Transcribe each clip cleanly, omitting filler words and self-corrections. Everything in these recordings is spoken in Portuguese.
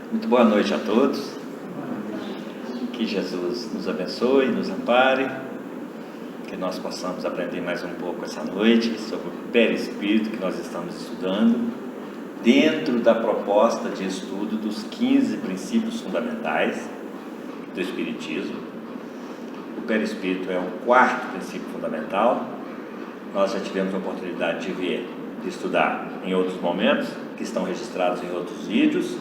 Muito boa noite a todos. Que Jesus nos abençoe, nos ampare, que nós possamos aprender mais um pouco essa noite sobre o perispírito que nós estamos estudando, dentro da proposta de estudo dos 15 princípios fundamentais do Espiritismo. O perispírito é o quarto princípio fundamental. Nós já tivemos a oportunidade de ver, de estudar em outros momentos, que estão registrados em outros vídeos,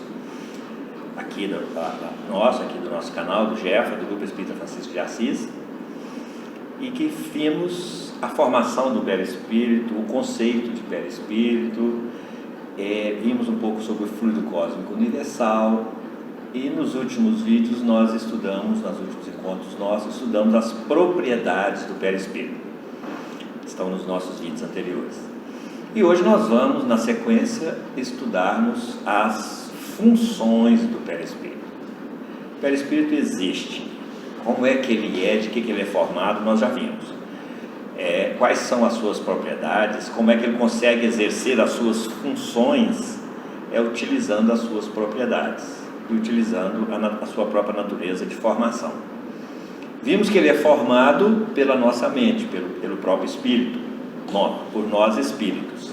aqui do nosso canal, do GEFA, do Grupo Espírita Francisco de Assis, e que vimos a formação do perispírito, o conceito de perispírito, vimos um pouco sobre o fluido cósmico universal, e nos últimos vídeos nos últimos encontros nossos, estudamos as propriedades do perispírito. Estão nos nossos vídeos anteriores. E hoje nós vamos, na sequência, estudarmos as funções do perispírito. O perispírito existe. Como é que ele é, de que ele é formado, nós já vimos. Quais são as suas propriedades, como é que ele consegue exercer as suas funções, utilizando as suas propriedades e utilizando a sua própria natureza de formação. Vimos que ele é formado pela nossa mente, pelo próprio espírito, por nós espíritos.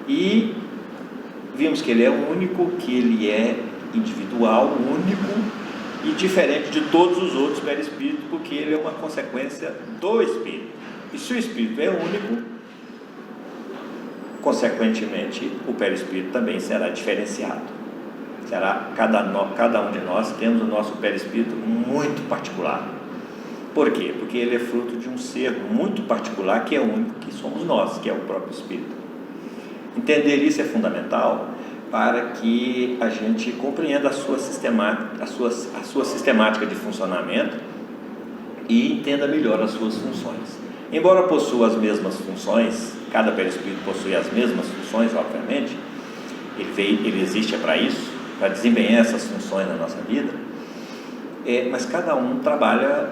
E vimos que ele é único, que ele é individual, único e diferente de todos os outros perispíritos, porque ele é uma consequência do espírito. E se o espírito é único, consequentemente, o perispírito também será diferenciado. Cada um de nós temos o nosso perispírito muito particular. Por quê? Porque ele é fruto de um ser muito particular, que é único, que somos nós, que é o próprio espírito. Entender isso é fundamental para que a gente compreenda a sua sistemática de funcionamento e entenda melhor as suas funções. Embora possua as mesmas funções, cada perispírito possui as mesmas funções, obviamente, ele existe para isso, para desempenhar essas funções na nossa vida, mas cada um trabalha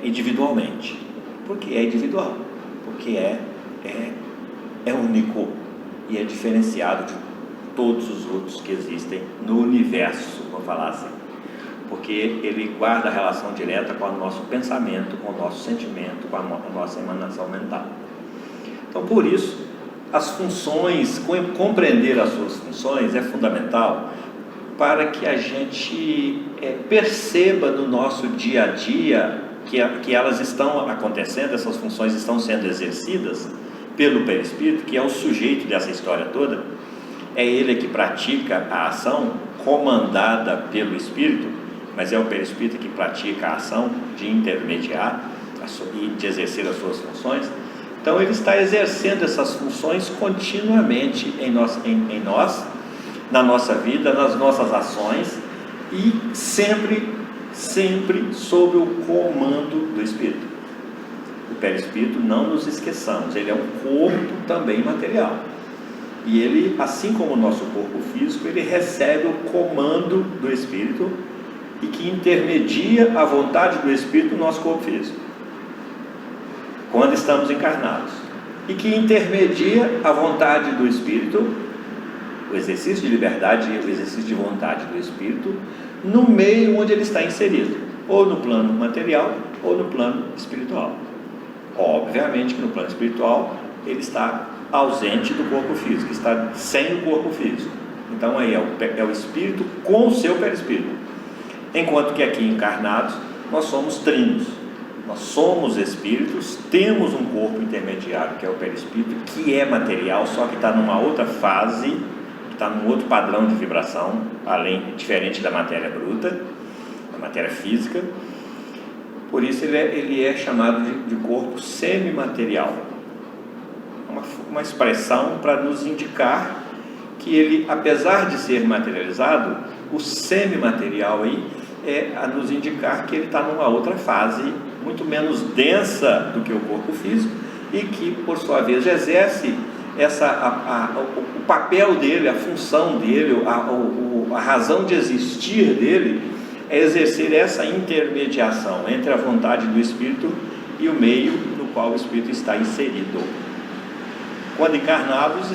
individualmente. Por que é individual? Porque é único e é diferenciado de todos os outros que existem no universo, vou falar assim, porque ele guarda a relação direta com o nosso pensamento, com o nosso sentimento, com a nossa emanação mental. Então, por isso, as funções, compreender as suas funções é fundamental para que a gente perceba no nosso dia a dia que elas estão acontecendo, essas funções estão sendo exercidas pelo perispírito, que é o sujeito dessa história toda. É ele que pratica a ação comandada pelo espírito, mas é o perispírito que pratica a ação de intermediar e de exercer as suas funções. Então ele está exercendo essas funções continuamente em nós, na nossa vida, nas nossas ações, e sempre sob o comando do espírito. O perispírito, não nos esqueçamos, ele é um corpo também material, e ele, assim como o nosso corpo físico, ele recebe o comando do espírito e que intermedia a vontade do espírito no nosso corpo físico quando estamos encarnados, e que intermedia a vontade do espírito, o exercício de liberdade e o exercício de vontade do espírito no meio onde ele está inserido, ou no plano material ou no plano espiritual. Obviamente que no plano espiritual ele está ausente do corpo físico, está sem o corpo físico. Então aí é o espírito com o seu perispírito. Enquanto que aqui encarnados nós somos trinos, nós somos espíritos, temos um corpo intermediário que é o perispírito, que é material, só que está numa outra fase, está num outro padrão de vibração, diferente da matéria bruta, da matéria física. Por isso ele é chamado de corpo semimaterial. Uma expressão para nos indicar que ele, apesar de ser materializado, o semimaterial aí a nos indicar que ele está numa outra fase, muito menos densa do que o corpo físico, e que, por sua vez, exerce o papel dele, a função dele, a razão de existir dele, é exercer essa intermediação entre a vontade do espírito e o meio no qual o espírito está inserido. Quando encarnados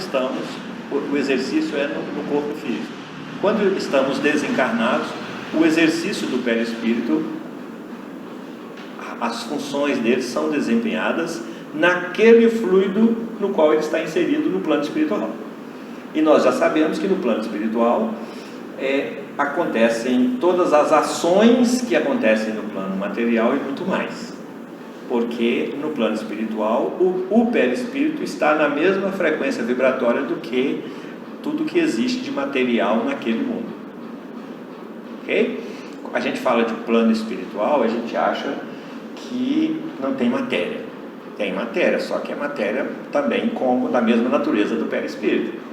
o exercício é no corpo físico. Quando estamos desencarnados, o exercício do perispírito, as funções dele são desempenhadas naquele fluido no qual ele está inserido no plano espiritual. E nós já sabemos que no plano espiritual acontecem todas as ações que acontecem no plano material e muito mais, porque no plano espiritual o perispírito está na mesma frequência vibratória do que tudo que existe de material naquele mundo. Ok? A gente fala de plano espiritual, a gente acha que não tem matéria. Tem matéria, só que é matéria também como da mesma natureza do perispírito.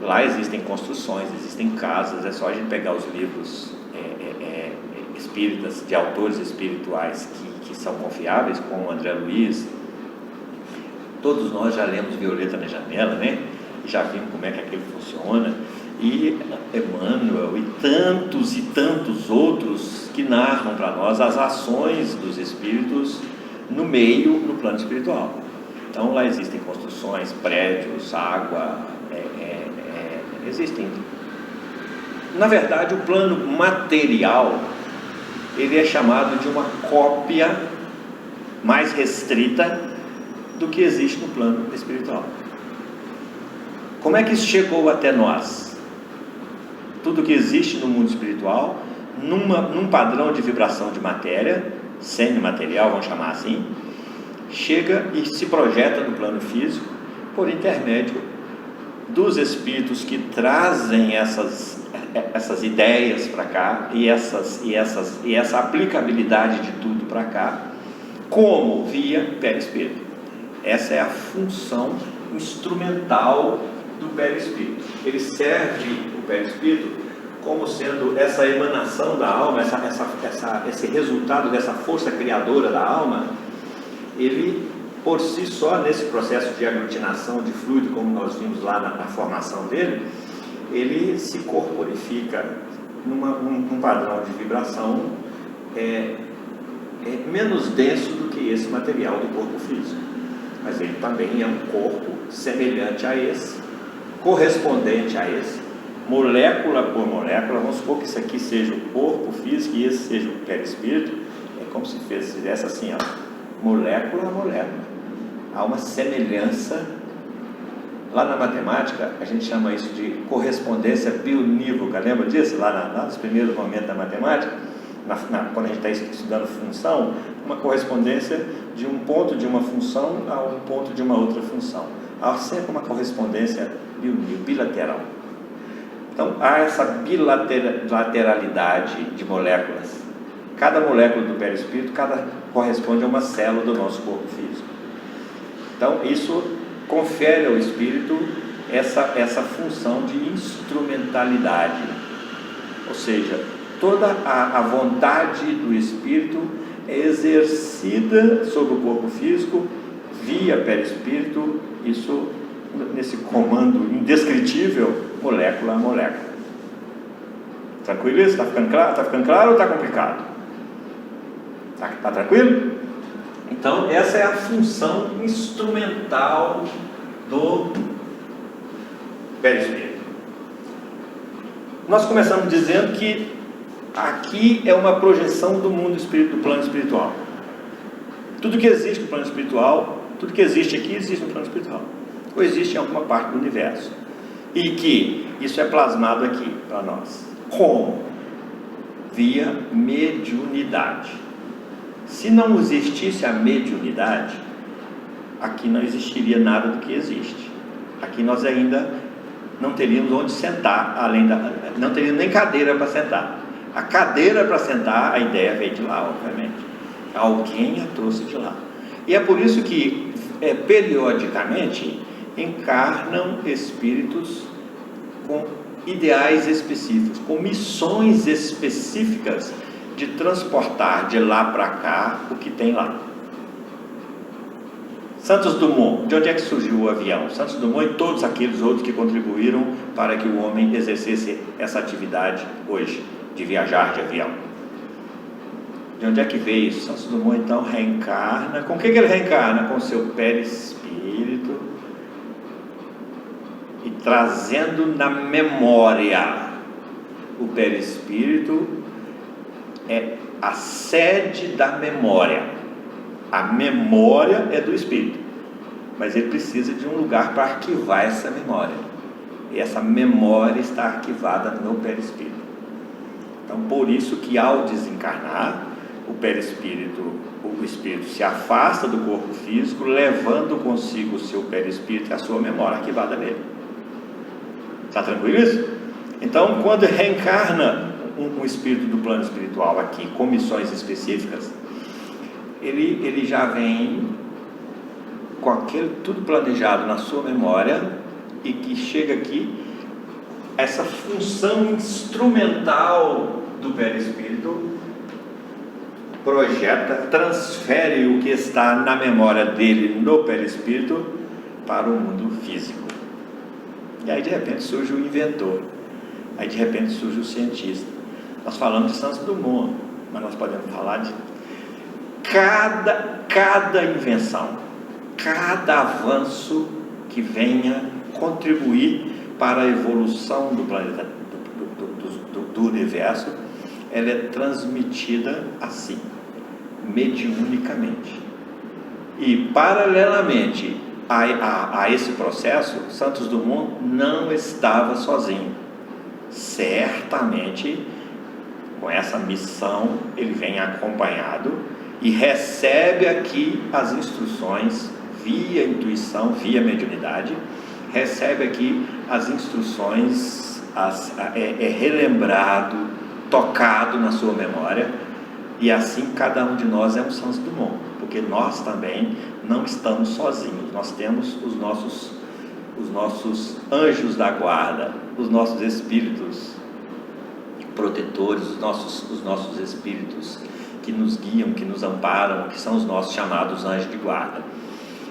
Lá existem construções, existem casas. É só a gente pegar os livros espíritas, de autores espirituais que são confiáveis, como André Luiz. Todos nós já lemos Violeta na Janela, né? Já vimos como é que aquilo funciona. E Emmanuel e tantos outros que narram para nós as ações dos espíritos no plano espiritual. Então lá existem construções, prédios, água, existem. Na verdade, o plano material, ele é chamado de uma cópia mais restrita do que existe no plano espiritual. Como é que isso chegou até nós? Tudo que existe no mundo espiritual, num padrão de vibração de matéria, semimaterial, vamos chamar assim, chega e se projeta no plano físico por intermédio dos espíritos que trazem essas ideias para cá e essa aplicabilidade de tudo para cá, como via perispírito. Essa é a função instrumental do perispírito. Ele serve o perispírito como sendo essa emanação da alma, esse resultado dessa força criadora da alma. Ele, por si só, nesse processo de aglutinação de fluido, como nós vimos lá na formação dele, ele se corporifica num padrão de vibração menos denso do que esse material do corpo físico, mas ele também é um corpo semelhante a esse, correspondente a esse, molécula por molécula. Vamos supor que isso aqui seja o corpo físico e esse seja o perispírito. É como se fizesse assim, ó, molécula a molécula. Há uma semelhança. Lá na matemática a gente chama isso de correspondência bionívoca. Lembra disso? Lá nos primeiros momentos da matemática, quando a gente está estudando função, uma correspondência de um ponto de uma função a um ponto de uma outra função. Há sempre uma correspondência bilateral. Então há essa bilateralidade de moléculas. Cada molécula do perispírito corresponde a uma célula do nosso corpo físico. Então isso confere ao espírito essa função de instrumentalidade, ou seja, toda a vontade do espírito é exercida sobre o corpo físico via perispírito, isso nesse comando indescritível, molécula a molécula. Tranquilo isso? Está ficando claro? Está ficando claro ou está complicado? Está tranquilo? Então essa é a função instrumental do perispírito. Nós começamos dizendo que aqui é uma projeção do mundo espírito, do plano espiritual. Tudo que existe no plano espiritual, tudo que existe aqui existe no plano espiritual, ou existe em alguma parte do universo, e que isso é plasmado aqui para nós. Como? Via mediunidade. Se não existisse a mediunidade, aqui não existiria nada do que existe. Aqui nós ainda não teríamos onde sentar, não teríamos nem cadeira para sentar. A cadeira para sentar, a ideia veio de lá, obviamente. Alguém a trouxe de lá. E é por isso que, periodicamente, encarnam espíritos com ideais específicos, com missões específicas de transportar de lá para cá o que tem lá. Santos Dumont, de onde é que surgiu o avião? Santos Dumont e todos aqueles outros que contribuíram para que o homem exercesse essa atividade hoje, de viajar de avião. De onde é que veio isso? Santos Dumont então reencarna. Com o que ele reencarna? Com o seu perispírito. E trazendo na memória. O perispírito é a sede da memória. A memória é do espírito, mas ele precisa de um lugar para arquivar essa memória. E essa memória está arquivada no perispírito. Então, por isso que ao desencarnar, o espírito se afasta do corpo físico, levando consigo o seu perispírito e a sua memória arquivada nele. Está tranquilo isso? Então, quando reencarna um espírito do plano espiritual aqui, com missões específicas, ele já vem com aquele tudo planejado na sua memória, e que chega aqui, essa função instrumental do perispírito projeta, transfere o que está na memória dele no perispírito para o mundo físico. E aí de repente surge o inventor, aí de repente surge o cientista. Nós falamos de Santos Dumont, mas nós podemos falar de cada invenção, cada avanço que venha contribuir para a evolução do planeta, do universo. Ela é transmitida assim, mediunicamente. E paralelamente a esse processo, Santos Dumont não estava sozinho. Certamente, com essa missão, ele vem acompanhado e recebe aqui as instruções via intuição, via mediunidade. Recebe aqui as instruções, é relembrado, tocado na sua memória, e assim cada um de nós é um Santos Dumont, porque nós também não estamos sozinhos. Nós temos os nossos anjos da guarda, os nossos espíritos protetores, os nossos espíritos que nos guiam, que nos amparam, que são os nossos chamados anjos de guarda.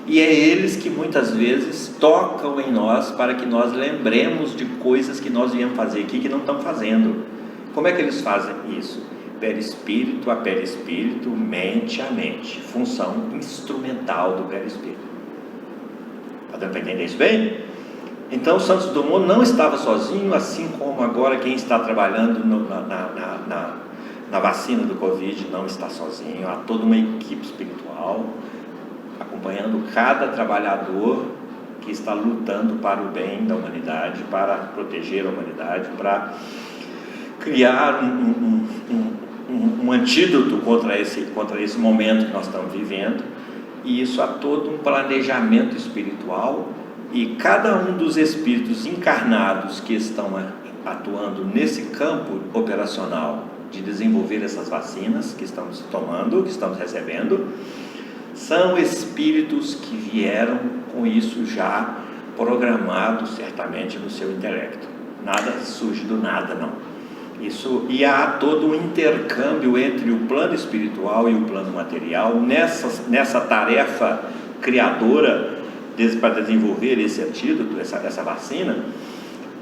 E é eles que muitas vezes tocam em nós para que nós lembremos de coisas que nós viemos fazer aqui que não estamos fazendo. Como é que eles fazem isso? Perispírito a perispírito, mente a mente. Função instrumental do perispírito. Está dando para entender isso bem? Então Santos Dumont não estava sozinho, assim como agora quem está trabalhando na vacina do Covid não está sozinho. Há toda uma equipe espiritual acompanhando cada trabalhador que está lutando para o bem da humanidade, para proteger a humanidade, para criar um antídoto contra esse momento que nós estamos vivendo. E isso há todo um planejamento espiritual, e cada um dos espíritos encarnados que estão atuando nesse campo operacional de desenvolver essas vacinas que estamos tomando, que estamos recebendo, são espíritos que vieram com isso já programado certamente no seu intelecto. Nada surge do nada, não. E há todo um intercâmbio entre o plano espiritual e o plano material nessa tarefa criadora para desenvolver esse antídoto, essa vacina,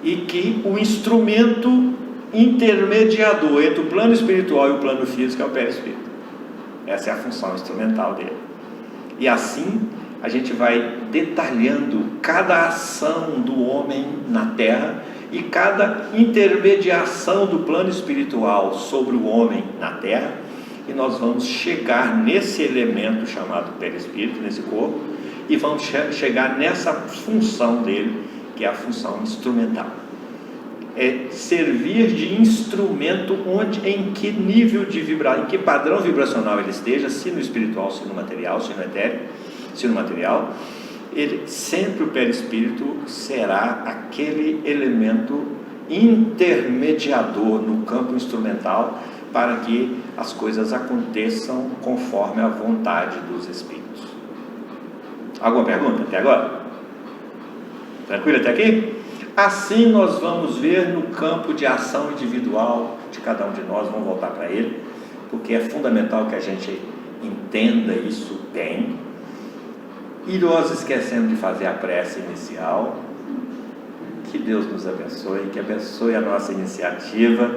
e que o instrumento intermediador entre o plano espiritual e o plano físico é o perispírito. Essa é a função instrumental dele. E assim a gente vai detalhando cada ação do homem na Terra e cada intermediação do plano espiritual sobre o homem na Terra, e nós vamos chegar nesse elemento chamado perispírito, nesse corpo, e vamos chegar nessa função dele, que é a função instrumental. É servir de instrumento em que nível de vibração, em que padrão vibracional ele esteja, se no espiritual, se no material, se no etéreo, se no material, sempre o perispírito será aquele elemento intermediador no campo instrumental para que as coisas aconteçam conforme a vontade dos espíritos. Alguma pergunta até agora? Tranquilo até aqui? Assim nós vamos ver no campo de ação individual de cada um de nós. Vamos voltar para ele, porque é fundamental que a gente entenda isso bem. E nós esquecemos de fazer a prece inicial. Que Deus nos abençoe, que abençoe a nossa iniciativa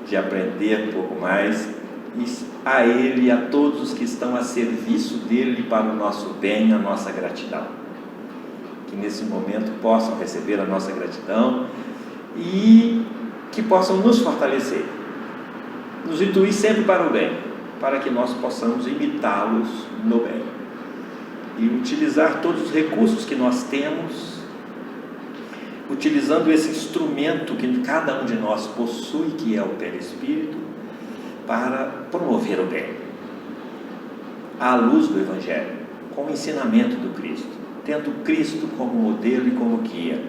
de aprender um pouco mais, e a Ele e a todos os que estão a serviço dEle para o nosso bem, a nossa gratidão. que nesse momento possam receber a nossa gratidão e que possam nos fortalecer, nos intuir sempre para o bem, para que nós possamos imitá-los no bem e utilizar todos os recursos que nós temos, utilizando esse instrumento que cada um de nós possui, que é o perispírito, para promover o bem, à luz do Evangelho, com o ensinamento do Cristo, tendo Cristo como modelo e como guia,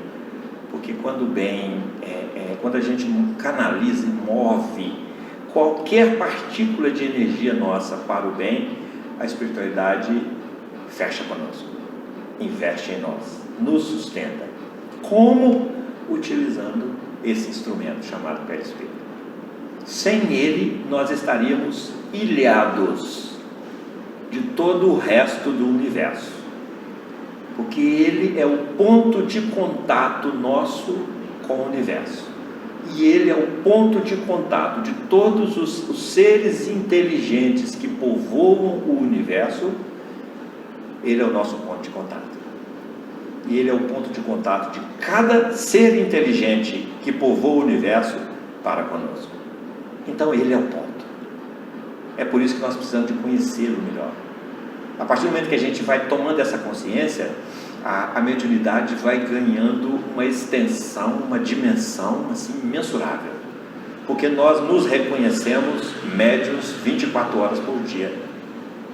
porque quando a gente canaliza e move qualquer partícula de energia nossa para o bem, a espiritualidade fecha conosco, investe em nós, nos sustenta. Como? Utilizando esse instrumento chamado perispírito. Sem ele, nós estaríamos ilhados de todo o resto do universo, porque ele é o ponto de contato nosso com o universo, e ele é o ponto de contato de todos os seres inteligentes que povoam o universo. Ele é o nosso ponto de contato, e ele é o ponto de contato de cada ser inteligente que povoa o universo para conosco. Então ele é o ponto. É por isso que nós precisamos de conhecê-lo melhor. A partir do momento que a gente vai tomando essa consciência, a mediunidade vai ganhando uma extensão, uma dimensão assim imensurável, porque nós nos reconhecemos médiuns 24 horas por dia,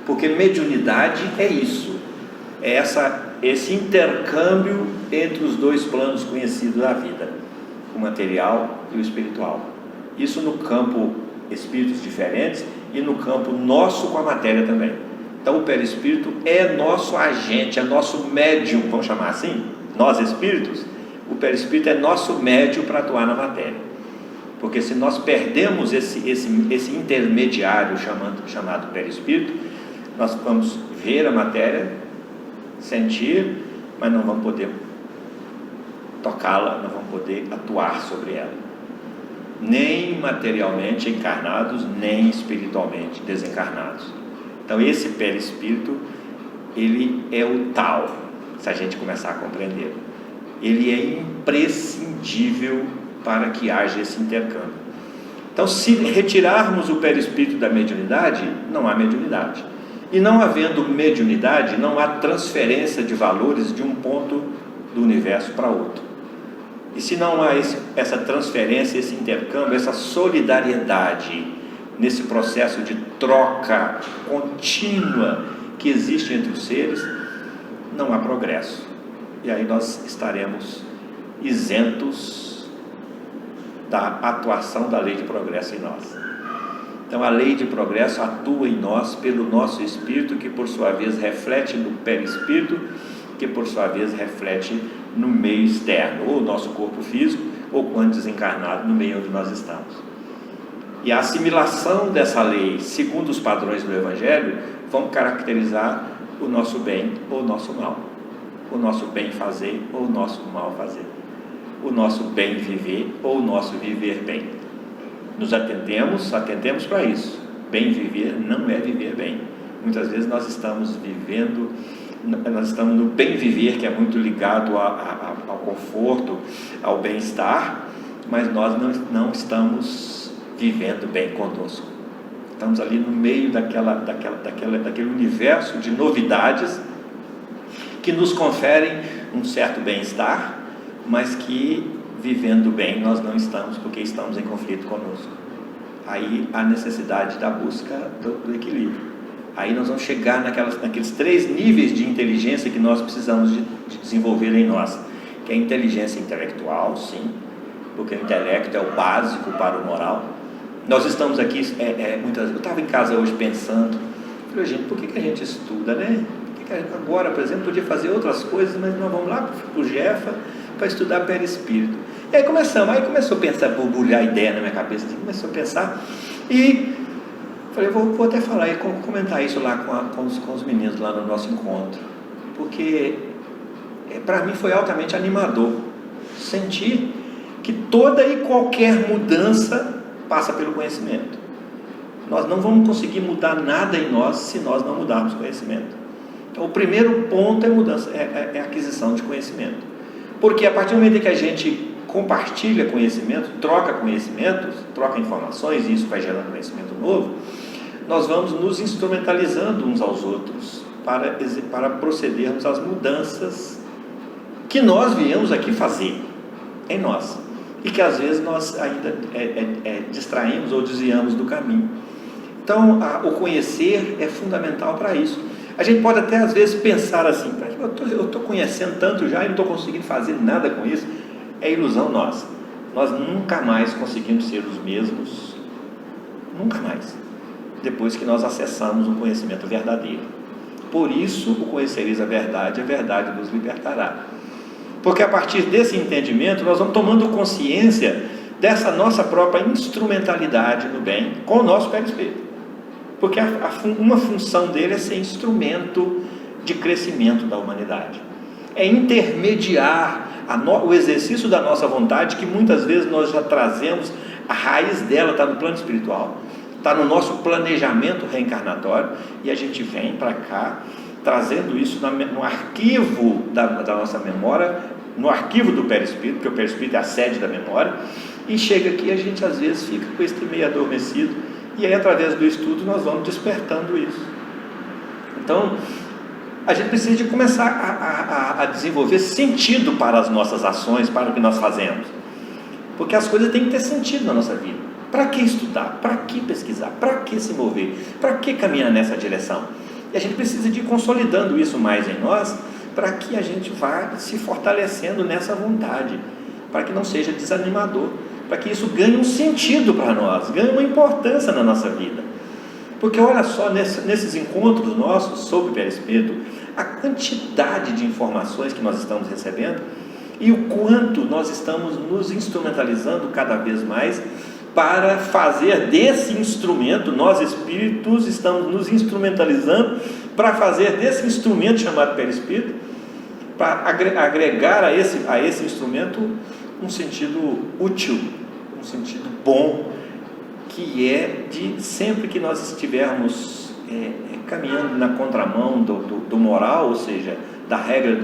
porque mediunidade é isso, é esse intercâmbio entre os dois planos conhecidos da vida, o material e o espiritual. Isso no campo espíritos diferentes e no campo nosso com a matéria também. Então o perispírito é nosso agente, é nosso médium, vamos chamar assim, nós espíritos, o perispírito é nosso médium para atuar na matéria, porque se nós perdemos esse intermediário chamado perispírito, nós vamos ver a matéria, sentir, mas não vamos poder tocá-la, não vamos poder atuar sobre ela, nem materialmente encarnados, nem espiritualmente desencarnados. Então esse perispírito, ele é o tal, se a gente começar a compreender, ele é imprescindível para que haja esse intercâmbio. Então, se retirarmos o perispírito da mediunidade, não há mediunidade, e não havendo mediunidade, não há transferência de valores de um ponto do universo para outro. E se não há essa transferência, esse intercâmbio, essa solidariedade nesse processo de troca contínua que existe entre os seres, não há progresso. E aí nós estaremos isentos da atuação da lei de progresso em nós. Então a lei de progresso atua em nós pelo nosso espírito, que por sua vez reflete no perispírito, que por sua vez reflete no meio externo, ou o nosso corpo físico, ou quando desencarnado, no meio onde nós estamos. E a assimilação dessa lei, segundo os padrões do Evangelho, vão caracterizar o nosso bem ou o nosso mal, o nosso bem fazer ou o nosso mal fazer, o nosso bem viver ou o nosso viver bem. Nos atentemos para isso. Bem viver não é viver bem. Muitas vezes nós estamos no bem viver, que é muito ligado ao conforto, ao bem-estar, mas nós não estamos vivendo bem conosco. Estamos ali no meio daquele universo de novidades que nos conferem um certo bem-estar, mas que vivendo bem nós não estamos, porque estamos em conflito conosco. Aí a necessidade da busca do equilíbrio. Aí nós vamos chegar naqueles 3 níveis de inteligência que nós precisamos de desenvolver em nós, que é a inteligência intelectual, sim, porque o intelecto é o básico para o moral. Nós estamos aqui, eu estava em casa hoje pensando, falei, gente, por que a gente estuda, né? Agora, por exemplo, podia fazer outras coisas, mas nós vamos lá para o Jefa para estudar perispírito. E aí começou a pensar, borbulhar a ideia na minha cabeça, assim, começou a pensar, e falei, vou até falar e comentar isso lá com os meninos lá no nosso encontro, porque para mim foi altamente animador sentir que toda e qualquer mudança passa pelo conhecimento. Nós não vamos conseguir mudar nada em nós se nós não mudarmos conhecimento. Então, o primeiro ponto é mudança, é aquisição de conhecimento. Porque a partir do momento em que a gente compartilha conhecimento, troca conhecimentos, troca informações, e isso vai gerando conhecimento novo, nós vamos nos instrumentalizando uns aos outros para procedermos às mudanças que nós viemos aqui fazer em nós, e que às vezes nós ainda distraímos ou desviamos do caminho. Então, o conhecer é fundamental para isso. A gente pode até às vezes pensar assim: eu estou conhecendo tanto já e não estou conseguindo fazer nada com isso. É ilusão nossa. Nós nunca mais conseguimos ser os mesmos, nunca mais, depois que nós acessamos um conhecimento verdadeiro. Por isso, o conhecereis a verdade nos libertará. Porque a partir desse entendimento, nós vamos tomando consciência dessa nossa própria instrumentalidade no bem com o nosso perispírito. Porque uma função dele é ser instrumento de crescimento da humanidade. É intermediar o exercício da nossa vontade, que muitas vezes nós já trazemos, a raiz dela está no plano espiritual, está no nosso planejamento reencarnatório, e a gente vem para cá, trazendo isso no arquivo da nossa memória, no arquivo do perispírito, porque o perispírito é a sede da memória, e chega aqui, a gente às vezes fica com esse meio adormecido, e aí através do estudo nós vamos despertando isso. Então, a gente precisa de começar a desenvolver sentido para as nossas ações, para o que nós fazemos, porque as coisas têm que ter sentido na nossa vida. Para que estudar? Para que pesquisar? Para que se mover? Para que caminhar nessa direção? E a gente precisa de ir consolidando isso mais em nós, para que a gente vá se fortalecendo nessa vontade, para que não seja desanimador, para que isso ganhe um sentido para nós, ganhe uma importância na nossa vida. Porque olha só, nesses encontros nossos sobre o perispírito, a quantidade de informações que nós estamos recebendo e o quanto nós estamos nos instrumentalizando cada vez mais para fazer desse instrumento, nós espíritos estamos nos instrumentalizando para fazer desse instrumento chamado perispírito, para agregar a esse instrumento um sentido útil, um sentido bom, que é de sempre que nós estivermos caminhando na contramão do moral, ou seja, da regra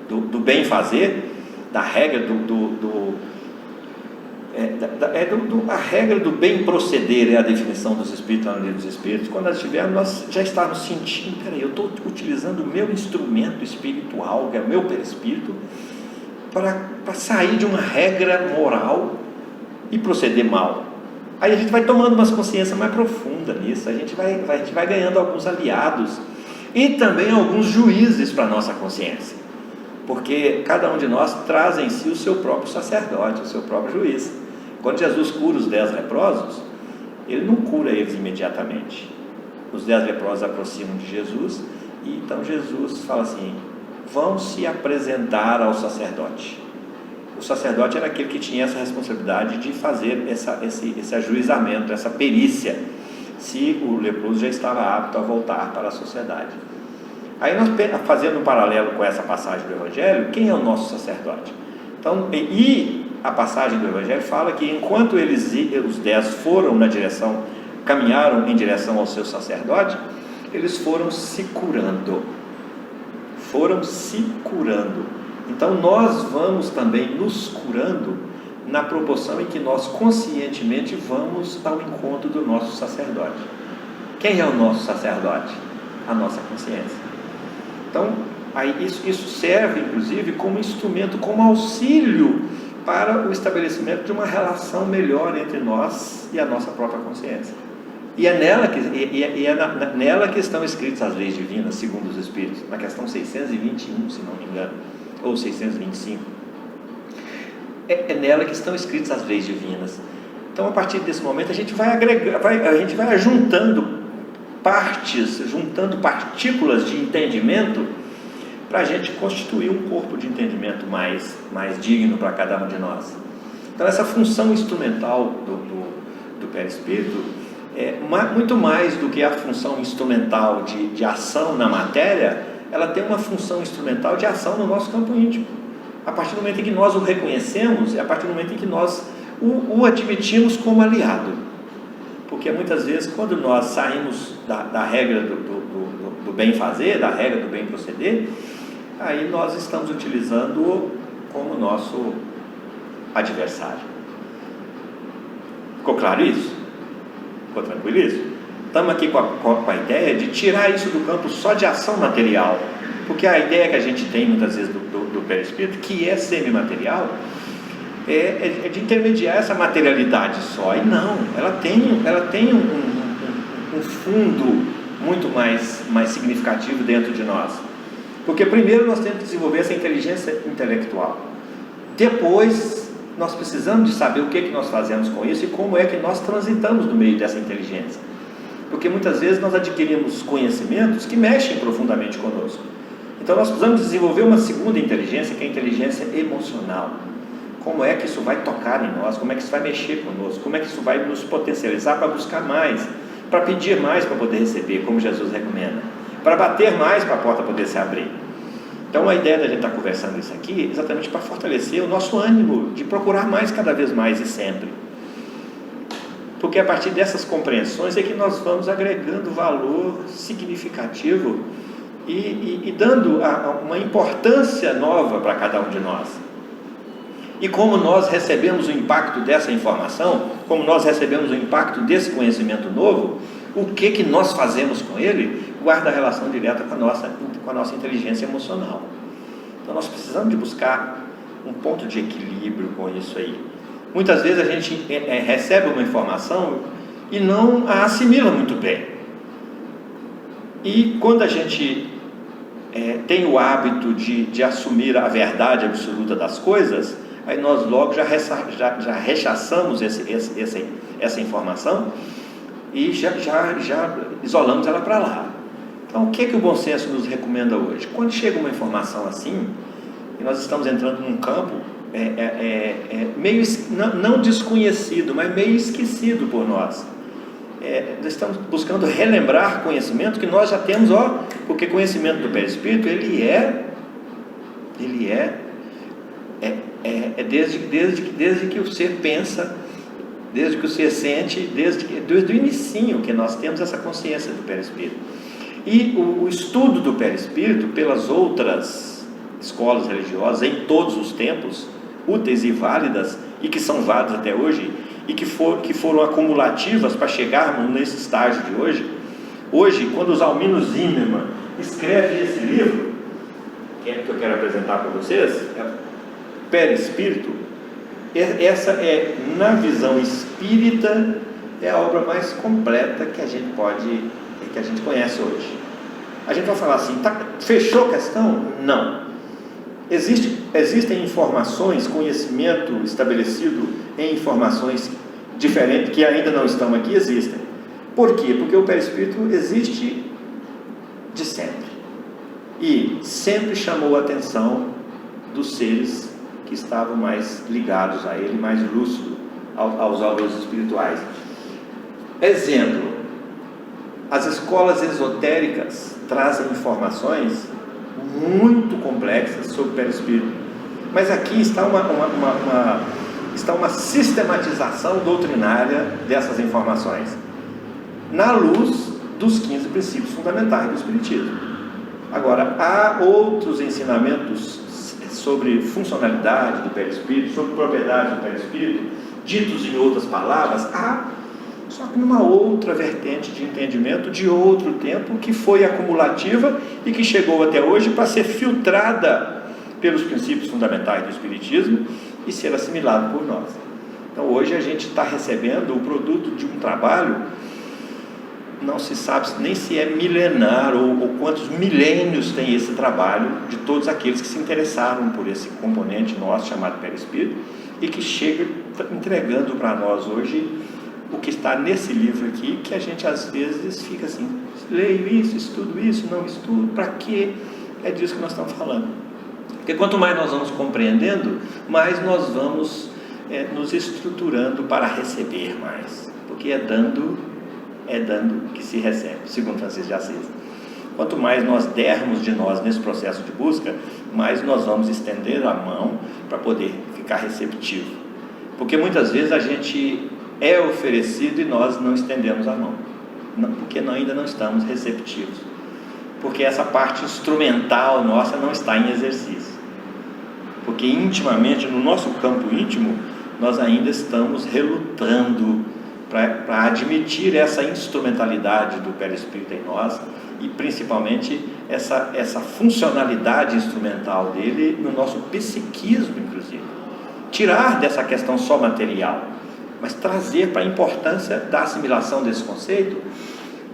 do bem fazer, da regra a regra do bem proceder é a definição dos espíritos na lei dos espíritos. Quando nós estivermos, nós já estamos sentindo: peraí, eu estou utilizando o meu instrumento espiritual, que é o meu perispírito, para sair de uma regra moral e proceder mal. Aí a gente vai tomando uma consciência mais profunda nisso, a gente vai ganhando alguns aliados e também alguns juízes para a nossa consciência, porque cada um de nós traz em si o seu próprio sacerdote, o seu próprio juiz. Quando Jesus cura os 10 leprosos, ele não cura eles imediatamente. Os 10 leprosos aproximam de Jesus, e então Jesus fala assim: vão se apresentar ao sacerdote. O sacerdote era aquele que tinha essa responsabilidade de fazer esse ajuizamento, essa perícia, se o leproso já estava apto a voltar para a sociedade. Aí nós, fazendo um paralelo com essa passagem do Evangelho, quem é o nosso sacerdote? Então, e a passagem do Evangelho fala que enquanto os 10 caminharam em direção ao seu sacerdote, eles foram se curando. Então nós vamos também nos curando na proporção em que nós conscientemente vamos ao encontro do nosso sacerdote. Quem é o nosso sacerdote? A nossa consciência. Então, aí isso serve inclusive como instrumento, como auxílio para o estabelecimento de uma relação melhor entre nós e a nossa própria consciência. E é nela que estão escritas as leis divinas, segundo os Espíritos, na questão 621, se não me engano, ou 625. É nela que estão escritas as leis divinas. Então, a partir desse momento, a gente vai juntando partículas de entendimento, para a gente constituir um corpo de entendimento mais digno para cada um de nós. Então, essa função instrumental do perispírito é muito mais do que a função instrumental de ação na matéria. Ela tem uma função instrumental de ação no nosso campo íntimo. A partir do momento em que nós o reconhecemos, é a partir do momento em que nós o admitimos como aliado. Porque muitas vezes, quando nós saímos da regra do bem fazer, da regra do bem proceder, aí nós estamos utilizando-o como nosso adversário. Ficou claro isso? Ficou tranquilo isso? Estamos aqui com a ideia de tirar isso do campo só de ação material, porque a ideia que a gente tem muitas vezes do perispírito, que é semimaterial, é de intermediar essa materialidade só, e não, ela tem um fundo muito mais significativo dentro de nós, porque primeiro nós temos que desenvolver essa inteligência intelectual, depois nós precisamos de saber o que nós fazemos com isso e como é que nós transitamos no meio dessa inteligência, porque muitas vezes nós adquirimos conhecimentos que mexem profundamente conosco, então nós precisamos desenvolver uma segunda inteligência, que é a inteligência emocional. Como é que isso vai tocar em nós, como é que isso vai mexer conosco, como é que isso vai nos potencializar para buscar mais, para pedir mais para poder receber, como Jesus recomenda, para bater mais para a porta poder se abrir. Então a ideia da gente estar conversando isso aqui é exatamente para fortalecer o nosso ânimo de procurar mais cada vez mais e sempre, porque a partir dessas compreensões é que nós vamos agregando valor significativo e dando uma importância nova para cada um de nós. E como nós recebemos o impacto dessa informação, como nós recebemos o impacto desse conhecimento novo, o que nós fazemos com ele guarda relação direta com a nossa inteligência emocional. Então nós precisamos de buscar um ponto de equilíbrio com isso aí. Muitas vezes a gente recebe uma informação e não a assimila muito bem. E quando a gente tem o hábito de assumir a verdade absoluta das coisas, aí nós logo já rechaçamos essa informação e já isolamos ela para lá. Então o que o bom senso nos recomenda hoje? Quando chega uma informação assim, e nós estamos entrando num campo meio, não desconhecido, mas meio esquecido por nós, nós estamos buscando relembrar conhecimento que nós já temos, porque conhecimento do perispírito, ele é desde que o ser pensa, desde que o ser sente, desde o inicinho que nós temos essa consciência do perispírito. E o estudo do perispírito pelas outras escolas religiosas em todos os tempos, úteis e válidas, e que são válidas até hoje, e que foram acumulativas para chegarmos nesse estágio de hoje. Hoje, quando os Almino Zimmermann escreve esse livro, que é que eu quero apresentar para vocês, Perispírito, essa na visão espírita, é a obra mais completa que a gente conhece hoje. A gente vai falar assim, fechou a questão? Não. Existem informações, conhecimento estabelecido em informações diferentes que ainda não estão aqui, existem. Por quê? Porque o perispírito existe de sempre e sempre chamou a atenção dos seres que estavam mais ligados a ele, mais lúcidos aos valores espirituais. Exemplo, as escolas esotéricas trazem informações muito complexas sobre o perispírito, mas aqui está uma sistematização doutrinária dessas informações, na luz dos 15 princípios fundamentais do Espiritismo. Agora, há outros ensinamentos sobre funcionalidade do perispírito, sobre propriedades do perispírito, ditos em outras palavras, só que numa outra vertente de entendimento de outro tempo, que foi acumulativa e que chegou até hoje para ser filtrada pelos princípios fundamentais do Espiritismo e ser assimilado por nós. Então hoje a gente está recebendo o produto de um trabalho, não se sabe nem se é milenar ou quantos milênios tem esse trabalho de todos aqueles que se interessaram por esse componente nosso chamado perispírito e que chega entregando para nós hoje o que está nesse livro aqui, que a gente às vezes fica assim, leio isso, estudo isso, não estudo, para quê? É disso que nós estamos falando. Porque quanto mais nós vamos compreendendo, mais nós vamos nos estruturando para receber mais, porque é dando que se recebe, segundo Francisco de Assis. Quanto mais nós dermos de nós nesse processo de busca, mais nós vamos estender a mão para poder ficar receptivo, porque muitas vezes a gente é oferecido e nós não estendemos a mão, porque ainda não estamos receptivos. porque essa parte instrumental nossa não está em exercício. Porque intimamente, no nosso campo íntimo, nós ainda estamos relutando para admitir essa instrumentalidade do perispírito em nós, e principalmente essa funcionalidade instrumental dele no nosso psiquismo, inclusive. Tirar dessa questão só material, mas trazer para a importância da assimilação desse conceito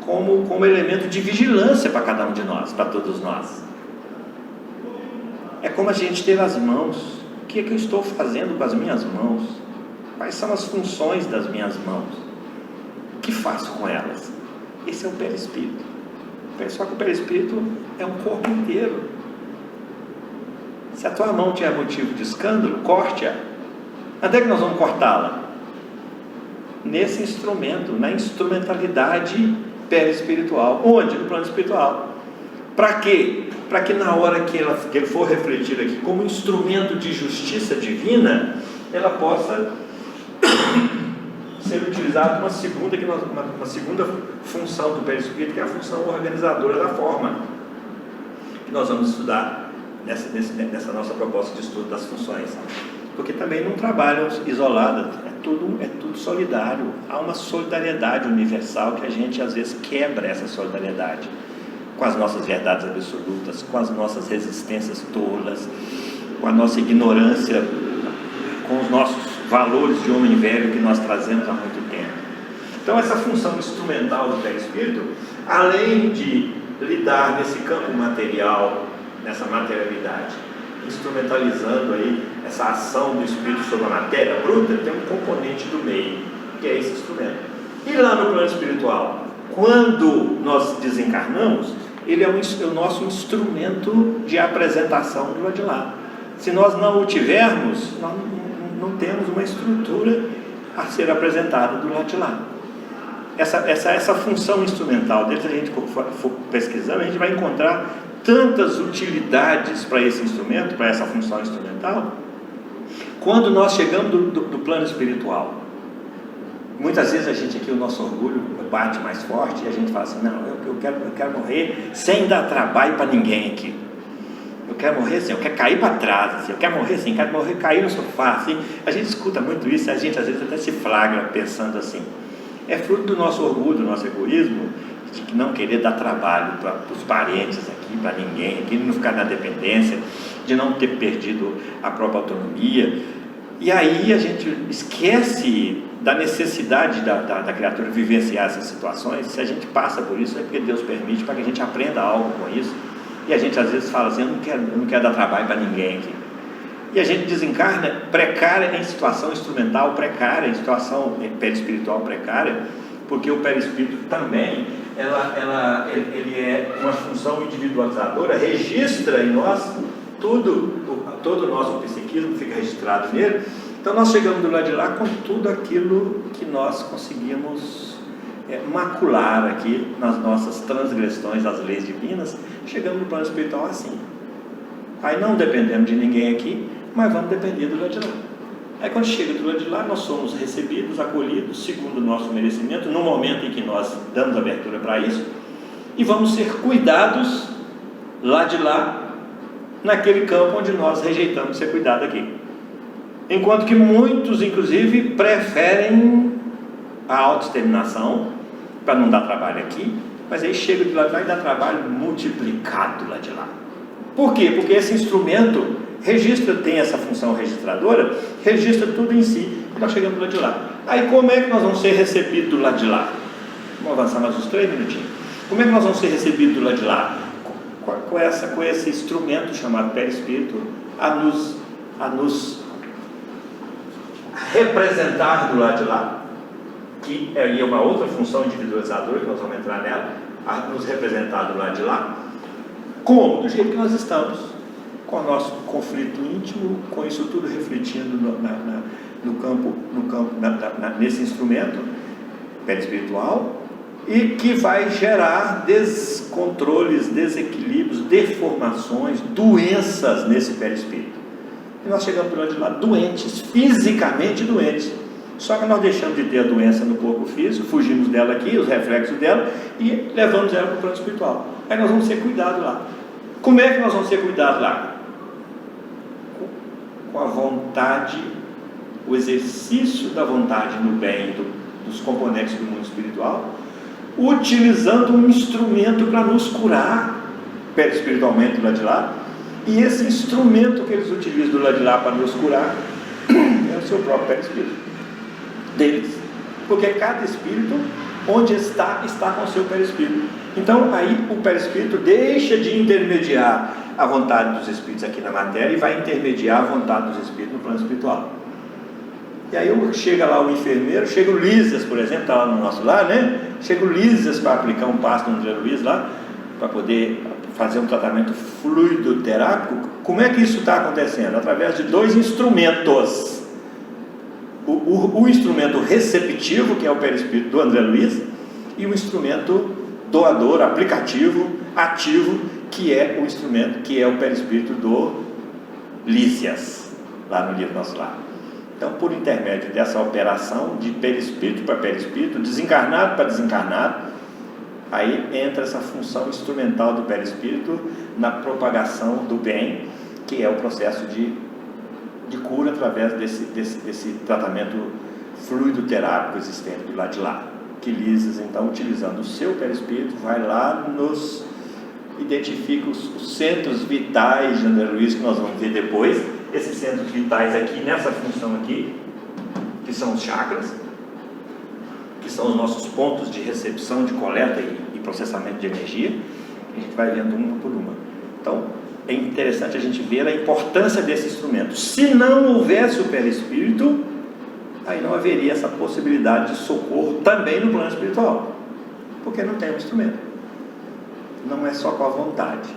como elemento de vigilância para cada um de nós, para todos nós. É como a gente ter as mãos. O que é que eu estou fazendo com as minhas mãos? Quais são as funções das minhas mãos? O que faço com elas? Esse é o perispírito. Só que o perispírito é um corpo inteiro. Se a tua mão tiver motivo de escândalo, corte-a. Onde é que nós vamos cortá-la? Nesse instrumento, na instrumentalidade perispiritual. Onde? No plano espiritual. Para quê? Para que na hora que ele for refletir aqui como instrumento de justiça divina, ela possa ser utilizada uma segunda função do perispírito, que é a função organizadora da forma, que nós vamos estudar nessa nossa proposta de estudo das funções, porque também não trabalham isoladas, é tudo solidário. Há uma solidariedade universal que a gente às vezes quebra essa solidariedade com as nossas verdades absolutas, com as nossas resistências tolas, com a nossa ignorância, com os nossos valores de homem velho que nós trazemos há muito tempo. Então essa função instrumental do perispírito, além de lidar nesse campo material, nessa materialidade, instrumentalizando aí essa ação do espírito sobre a matéria bruta, tem um componente do meio, que é esse instrumento. E lá no plano espiritual, quando nós desencarnamos, ele é o nosso instrumento de apresentação do lado de lá. Se nós não o tivermos, nós não temos uma estrutura a ser apresentada do lado de lá. Essa função instrumental dele, se a gente for pesquisando, a gente vai encontrar tantas utilidades para esse instrumento, para essa função instrumental, quando nós chegamos do plano espiritual. Muitas vezes a gente aqui, o nosso orgulho bate mais forte e a gente fala assim: não, eu quero morrer sem dar trabalho para ninguém aqui. Eu quero morrer assim, eu quero cair para trás, assim, eu quero morrer assim, quero morrer, cair no sofá, assim. A gente escuta muito isso, a gente às vezes até se flagra pensando assim. É fruto do nosso orgulho, do nosso egoísmo, de não querer dar trabalho para os parentes aqui, para ninguém, aqui, não ficar na dependência, de não ter perdido a própria autonomia. E aí a gente esquece da necessidade da criatura vivenciar essas situações. Se a gente passa por isso, é porque Deus permite, para que a gente aprenda algo com isso. E a gente às vezes fala assim: eu não quero dar trabalho para ninguém aqui. E a gente desencarna precária, em situação instrumental precária, em situação perispiritual precária, porque o perispírito também, ele é uma função individualizadora, registra em nós todo o nosso psiquismo fica registrado nele. Então nós chegamos do lado de lá com tudo aquilo que nós conseguimos macular aqui nas nossas transgressões às leis divinas. Chegamos no plano espiritual assim. Aí não dependemos de ninguém aqui, mas vamos depender do lado de lá. Aí quando chega do lado de lá, nós somos recebidos, acolhidos, segundo o nosso merecimento, no momento em que nós damos abertura para isso, e vamos ser cuidados lá de lá, naquele campo onde nós rejeitamos ser cuidado aqui. Enquanto que muitos, inclusive, preferem a autoexterminação para não dar trabalho aqui, mas aí chega de lá de lá e dá trabalho multiplicado lá de lá. Por quê? Porque esse instrumento tem essa função registradora, registra tudo em si, e nós chegamos do lado de lá. Aí como é que nós vamos ser recebidos do lado de lá? Vamos avançar mais uns 3 minutinhos. Como é que nós vamos ser recebidos do lado de lá? Com esse instrumento chamado perispírito a nos representar do lado de lá, que é uma outra função individualizadora, que nós vamos entrar nela, a nos representar do lado de lá, como? Do jeito que nós estamos, com o nosso conflito íntimo, com isso tudo refletindo nesse instrumento perispiritual, e que vai gerar descontroles, desequilíbrios, deformações, doenças nesse perispírito. E nós chegamos do lado de lá doentes, fisicamente doentes, Só que nós deixamos de ter a doença no corpo físico, fugimos dela aqui, os reflexos dela, e levamos ela para o plano espiritual. Aí nós vamos ser cuidados lá. Como é que nós vamos ser cuidados lá? Com a vontade, o exercício da vontade no bem dos componentes do mundo espiritual, utilizando um instrumento para nos curar perispiritualmente do lado de lá. E esse instrumento que eles utilizam do lado de lá para nos curar é o seu próprio perispírito deles, porque cada espírito onde está com o seu perispírito. Então aí o perispírito deixa de intermediar a vontade dos espíritos aqui na matéria e vai intermediar a vontade dos espíritos no plano espiritual. E aí chega lá o enfermeiro, chega o Lísias, por exemplo, está lá no nosso lar, né? Chega o Lísias para aplicar um passo no André Luiz lá, para poder fazer um tratamento fluido terápico. Como é que isso está acontecendo? Através de dois instrumentos. O instrumento receptivo, que é o perispírito do André Luiz, e o instrumento doador, aplicativo, ativo, que é o instrumento, que é o perispírito do Lísias, lá no livro Nosso Lar. Então, por intermédio dessa operação de perispírito para perispírito, desencarnado para desencarnado, aí entra essa função instrumental do perispírito na propagação do bem, que é o processo de cura através desse tratamento fluido terápico existente do lado de lá. Que Lísias, então, utilizando o seu perispírito, vai lá, nos identifica os centros vitais de André Luiz, que nós vamos ver depois. Esses centros vitais aqui, nessa função aqui, que são os chakras, que são os nossos pontos de recepção, de coleta e processamento de energia. A gente vai vendo uma por uma. Então, é interessante a gente ver a importância desse instrumento. Se não houvesse o perispírito, aí não haveria essa possibilidade de socorro também no plano espiritual, porque não tem um instrumento. Não é só com a vontade,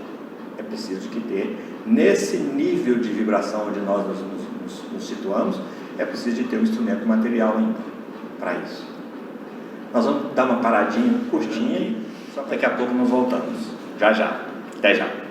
é preciso que ter, nesse nível de vibração onde nós nos situamos, é preciso de ter um instrumento material ainda para isso. Nós vamos dar uma paradinha curtinha e daqui a pouco nós voltamos. Já, até já.